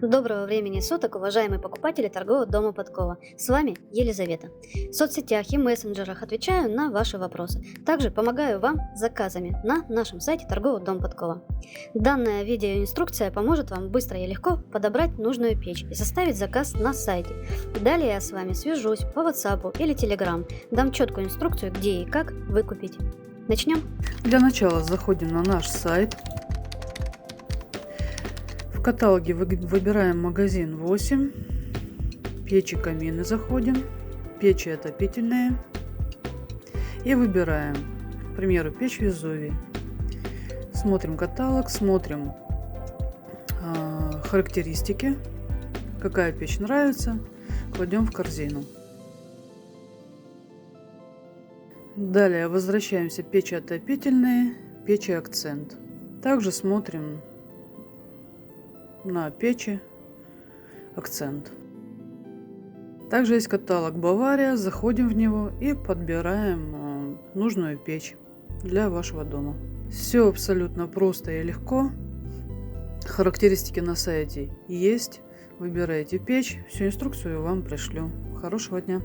Доброго времени суток, уважаемые покупатели торгового дома Подкова. С вами Елизавета. В соцсетях и мессенджерах отвечаю на ваши вопросы. Также помогаю вам с заказами на нашем сайте торгового дома Подкова. Данная видеоинструкция поможет вам быстро и легко подобрать нужную печь и составить заказ на сайте. Далее я с вами свяжусь по WhatsApp или Telegram, дам четкую инструкцию, где и как выкупить. Начнем? Для начала заходим на наш сайт. В каталоге выбираем магазин 8, печи, камины заходим, печи отопительные и выбираем, к примеру, печь Везувий. Смотрим каталог, смотрим характеристики, какая печь нравится, кладем в корзину. Далее возвращаемся печи отопительные, печи Акцент. Также смотрим на печи Акцент. Также есть каталог Бавария, заходим в него и подбираем нужную печь для вашего дома. Все абсолютно просто и легко. Характеристики на сайте есть. Выбирайте печь. Всю инструкцию вам пришлю. Хорошего дня!